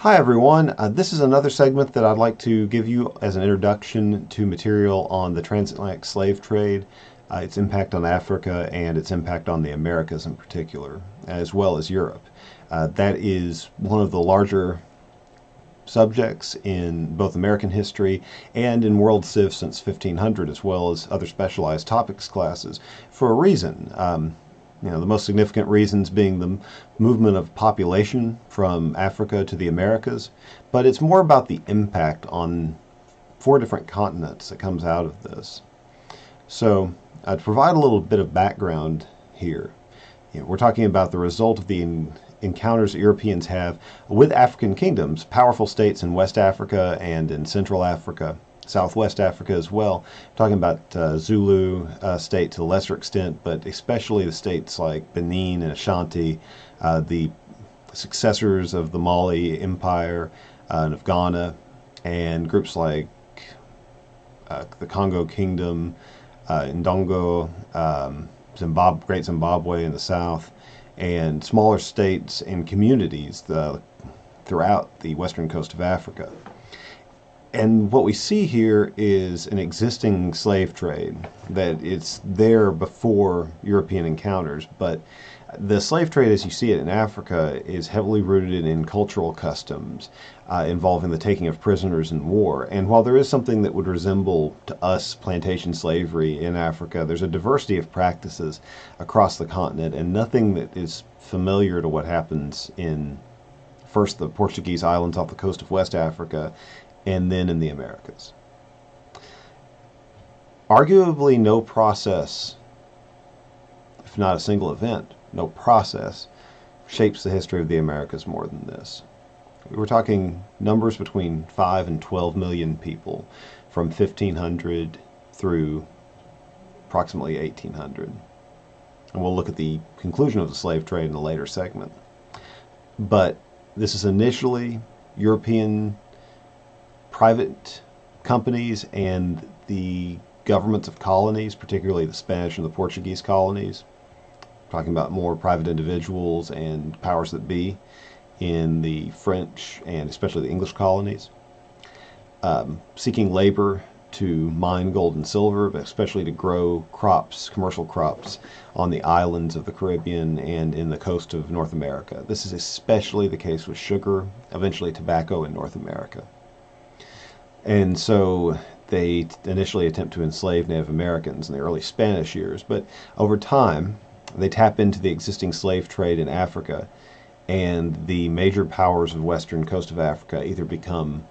Hi everyone, this is another segment that I'd like to give you as an introduction to material on the transatlantic slave trade, its impact on Africa, and its impact on the Americas in particular, as well as Europe. That is one of the larger subjects in both American history and in World Civ since 1500, as well as other specialized topics classes, for a reason. The most significant reasons being the movement of population from Africa to the Americas, but it's more about the impact on four different continents that comes out of this. So, to provide a little bit of background here, we're talking about the result of the encounters that Europeans have with African kingdoms, powerful states in West Africa and in Central Africa, Southwest Africa as well. Talking about Zulu state to a lesser extent, but especially the states like Benin and Ashanti, the successors of the Mali Empire and of Ghana, and groups like the Congo Kingdom, Ndongo, Great Zimbabwe in the south, and smaller states and communities throughout the western coast of Africa. And what we see here is an existing slave trade that it's there before European encounters, but the slave trade as you see it in Africa is heavily rooted in cultural customs involving the taking of prisoners in war. And while there is something that would resemble to us plantation slavery in Africa, there's a diversity of practices across the continent and nothing that is familiar to what happens in first the Portuguese islands off the coast of West Africa and then in the Americas. Arguably no process, if not a single event, no process shapes the history of the Americas more than this. We're talking numbers between 5 and 12 million people from 1500 through approximately 1800. And we'll look at the conclusion of the slave trade in a later segment. But this is initially European private companies and the governments of colonies, particularly the Spanish and the Portuguese colonies, talking about more private individuals and powers that be in the French and especially the English colonies, seeking labor to mine gold and silver, but especially to grow crops, commercial crops, on the islands of the Caribbean and in the coast of North America. This is especially the case with sugar, eventually tobacco in North America. And so they initially attempt to enslave Native Americans in the early Spanish years, but over time they tap into the existing slave trade in Africa, and the major powers of western coast of Africa either become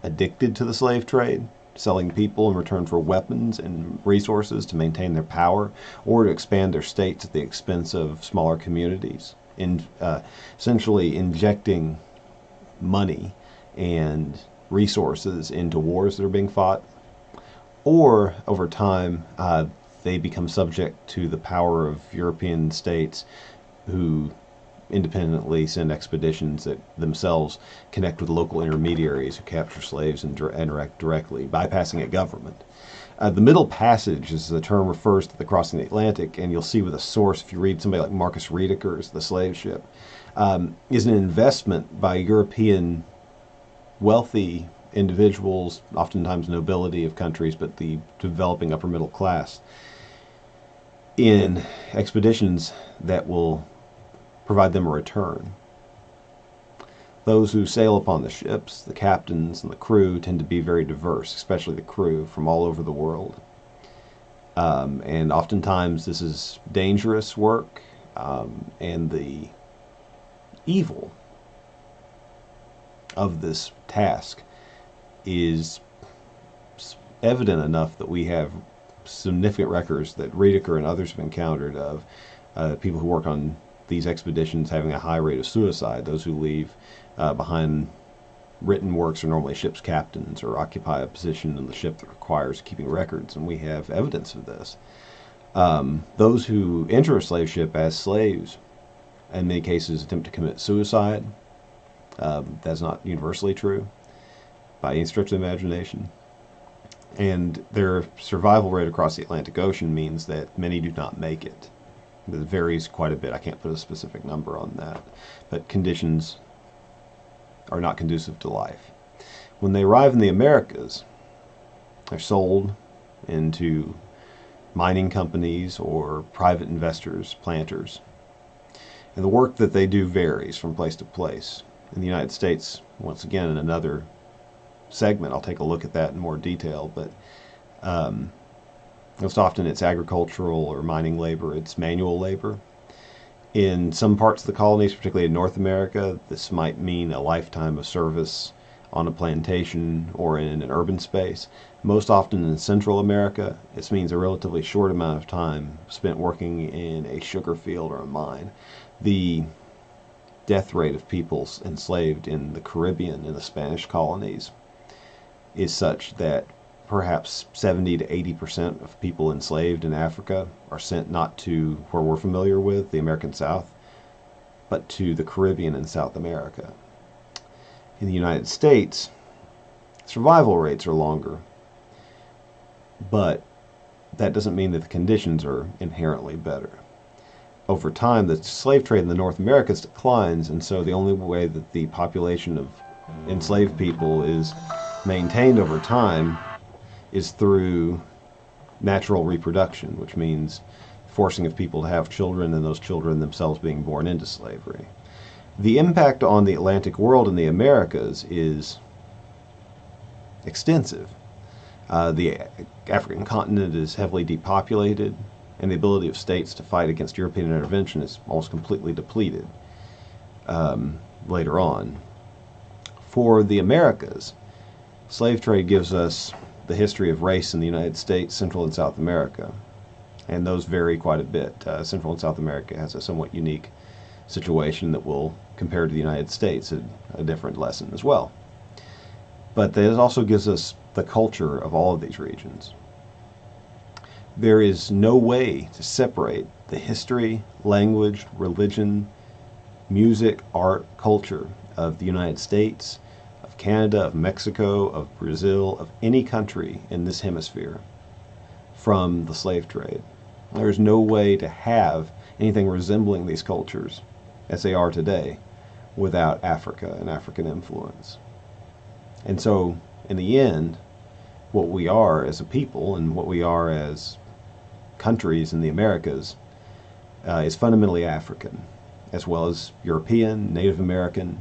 addicted to the slave trade, selling people in return for weapons and resources to maintain their power, or to expand their states at the expense of smaller communities, essentially injecting money and resources into wars that are being fought, or over time they become subject to the power of European states who independently send expeditions that themselves connect with local intermediaries who capture slaves and interact directly, bypassing a government. The Middle Passage, as the term refers to the crossing the Atlantic, and you'll see with a source if you read somebody like Marcus Rediker's The Slave Ship, is an investment by European wealthy individuals, oftentimes nobility of countries, but the developing upper middle class, in expeditions that will provide them a return. Those who sail upon the ships, the captains and the crew, tend to be very diverse, especially the crew from all over the world. And oftentimes this is dangerous work, and the evil of this task is evident enough that we have significant records that Rediker and others have encountered of people who work on these expeditions having a high rate of suicide. Those who leave behind written works are normally ship's captains or occupy a position in the ship that requires keeping records, and we have evidence of this. Those who enter a slave ship as slaves, in many cases, attempt to commit suicide. That's not universally true by any stretch of the imagination. And their survival rate across the Atlantic Ocean means that many do not make it. It varies quite a bit. I can't put a specific number on that. But conditions are not conducive to life. When they arrive in the Americas, they're sold into mining companies or private investors, planters. And the work that they do varies from place to place. In the United States, once again, in another segment, I'll take a look at that in more detail, but most often it's agricultural or mining labor, it's manual labor. In some parts of the colonies, particularly in North America, this might mean a lifetime of service on a plantation or in an urban space. Most often in Central America, this means a relatively short amount of time spent working in a sugar field or a mine. The death rate of people enslaved in the Caribbean and the Spanish colonies is such that perhaps 70 to 80% of people enslaved in Africa are sent not to where we're familiar with, the American South, but to the Caribbean and South America. In the United States, survival rates are longer, but that doesn't mean that the conditions are inherently better. Over time, the slave trade in the North Americas declines, and so the only way that the population of enslaved people is maintained over time is through natural reproduction, which means forcing of people to have children and those children themselves being born into slavery. The impact on the Atlantic world and the Americas is extensive. The African continent is heavily depopulated, and the ability of states to fight against European intervention is almost completely depleted later on. For the Americas, slave trade gives us the history of race in the United States, Central and South America, and those vary quite a bit. Central and South America has a somewhat unique situation that will compare to the United States, a different lesson as well. But it also gives us the culture of all of these regions. There is no way to separate the history, language, religion, music, art, culture of the United States, of Canada, of Mexico, of Brazil, of any country in this hemisphere from the slave trade. There's no way to have anything resembling these cultures as they are today without Africa and African influence. And so, in the end, what we are as a people and what we are as countries in the Americas is fundamentally African, as well as European, Native American,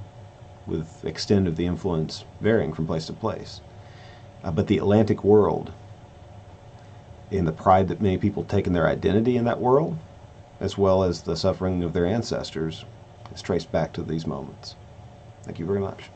with extent of the influence varying from place to place. But the Atlantic world, in the pride that many people take in their identity in that world, as well as the suffering of their ancestors, is traced back to these moments. Thank you very much.